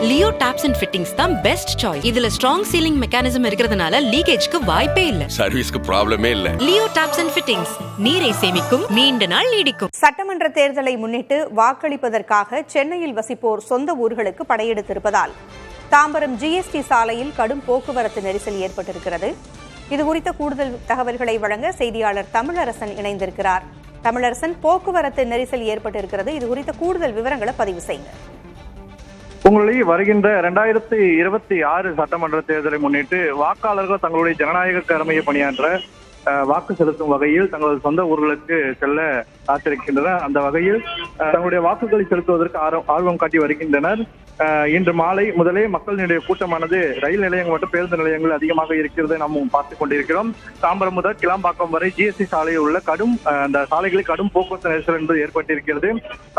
Leo tops and fittings தான் best choice. இதுல strong ceiling mechanism இருக்கிறதுனால லீக்கேஜ்க்கு வாய்ப்பே இல்ல. சர்வீஸ்க்கு ப்ராப்ளமே இல்ல. லியோ டாப்ஸ் அண்ட் ஃபிட்டிங்ஸ் நீரை சேமிக்கும், நீண்ட நாள் நீடிக்கும். சட்டமன்ற தேர்தலை முன்னிட்டு வாக்களிப்பதற்காக சென்னையில் வசிப்போர் சொந்த ஊர்களுக்கு படையெடுத்திருப்பதால் தாம்பரம் ஜிஎஸ்டி சாலையில் கடும் போக்குவரத்து நெரிசல் ஏற்பட்டிருக்கிறது. இதுகுறித்த கூடுதல் தகவல்களை வழங்க செய்தியாளர் தமிழரசன் இணைந்திருக்கிறார். தமிழரசன், போக்குவரத்து நெரிசல் ஏற்பட்டிருக்கிறது, இது குறித்த கூடுதல் விவரங்களை பதிவு செய்யுங்க. உங்களுடைய வருகின்ற 2026 சட்டமன்ற தேர்தலை முன்னிட்டு வாக்காளர்கள் தங்களுடைய ஜனநாயக கடமையை பணியாற்ற வாக்கு செலுத்தும் வகையில் தங்களது சொந்த ஊர்களுக்கு செல்ல காத்திருக்கின்றனர். அந்த வகையில் தங்களுடைய வாக்குகளை செலுத்துவதற்கு ஆர்வம் காட்டி வருகின்றனர். இன்று மாலை முதலே மக்களினுடைய கூட்டமானது ரயில் நிலையங்கள் மற்றும் பேருந்து நிலையங்கள் அதிகமாக இருக்கிறது நாம் பார்த்துக் கொண்டிருக்கிறோம். தாம்பரம் முதல் கிளாம்பாக்கம் வரை ஜிஎஸ்டி சாலையில் உள்ள அந்த சாலைகளில் கடும் போக்குவரத்து நெரிசல் என்பது ஏற்பட்டிருக்கிறது.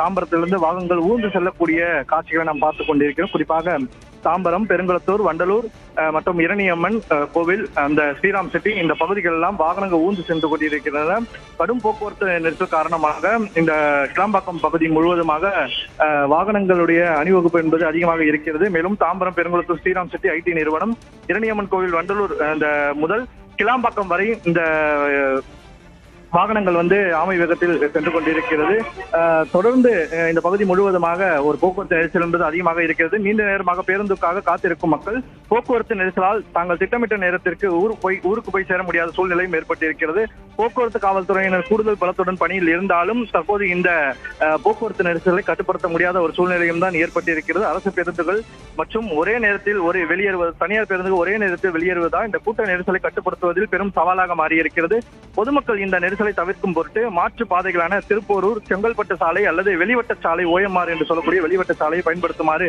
தாம்பரத்திலிருந்து வாகனங்கள் ஊர்ந்து செல்லக்கூடிய காட்சிகளை நாம் பார்த்துக் கொண்டிருக்கிறோம். குறிப்பாக தாம்பரம், பெருங்குளத்தூர், வண்டலூர் மற்றும் இரணியம்மன் கோவில், அந்த ஸ்ரீராம் செட்டி, இந்த பகுதிகள் எல்லாம் வாகனங்கள் ஊர்ந்து சென்று கொண்டிருக்கின்றன. கடும் போக்குவரத்து நெரிசல் காரணமாக இந்த கிளாம்பாக்கம் பகுதி முழுவதுமாக வாகனங்களுடைய அணிவகுப்பு என்பது அதிகமாக இருக்கிறது. மேலும் தாம்பரம், பெருங்குளத்தூர், ஸ்ரீராம் செட்டி ஐடி நிறுவனம், இரணியம்மன் கோவில், வண்டலூர் முதல் கிளாம்பாக்கம் வரை இந்த வாகனங்கள் ஆமை வேகத்தில் சென்று கொண்டிருக்கிறது. தொடர்ந்து இந்த பகுதி முழுவதுமாக ஒரு போக்குவரத்து நெரிசல் என்பது அதிகமாக இருக்கிறது. நீண்ட நேரமாக பேருந்துக்காக காத்திருக்கும் மக்கள் போக்குவரத்து நெரிசலால் தாங்கள் திட்டமிட்ட நேரத்திற்கு ஊருக்கு போய் சேர முடியாத சூழ்நிலையும் ஏற்பட்டிருக்கிறது. போக்குவரத்து காவல்துறையினர் கூடுதல் பலத்துடன் பணியில் இருந்தாலும் தற்போது இந்த போக்குவரத்து நெரிசலை கட்டுப்படுத்த முடியாத ஒரு சூழ்நிலையும் தான் ஏற்பட்டிருக்கிறது. அரசு பேருந்துகள் மற்றும் ஒரே நேரத்தில் தனியார் பேருந்துகள் ஒரே நேரத்தில் வெளியேறுவதால் இந்த கூட்ட நெரிசலை கட்டுப்படுத்துவதில் பெரும் சவாலாக மாறியிருக்கிறது. பொதுமக்கள் இந்த நெரிசலை தவிர்க்கும் பொருட்டு மாற்று பாதைகளான திருப்போரூர், செங்கல்பட்டு சாலை அல்லது வெளிவட்ட சாலை, OMR என்று சொல்லக்கூடிய வெளிவட்ட சாலையை பயன்படுத்துமாறு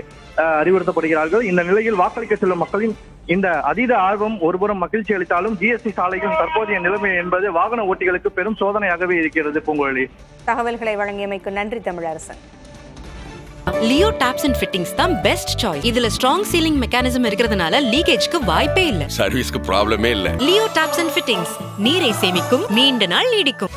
அறிவுறுத்தப்படுகிறார்கள். இந்த நிலையில் வாக்களிக்க செல்லும் மக்களின் இந்த அதீத ஆர்வம் ஒருபுறம் மகிழ்ச்சி அளித்தாலும் ஜிஎஸ்டி சாலையின் தற்போதைய நிலைமை என்பது வாகன ஓட்டிகளுக்கு பெரும் சோதனையாகவே இருக்கிறது. பூங்குழலி, தகவல்களை வழங்கியமைக்கு நன்றி Tamilarasan. Leo tops and fittings தான் பெஸ்ட் சாய்ஸ். இதுல ஸ்ட்ராங் சீலிங் மெக்கானிசம் இருக்கிறதுனால லீக்கேஜ்க்கு வாய்ப்பே இல்ல. சர்வீஸ்க்கு ப்ராப்ளமே இல்ல. லியோ டாப்ஸ் அண்ட் ஃபிட்டிங்ஸ் நீரை சேமிக்கும், நீண்ட நாள் நீடிக்கும்.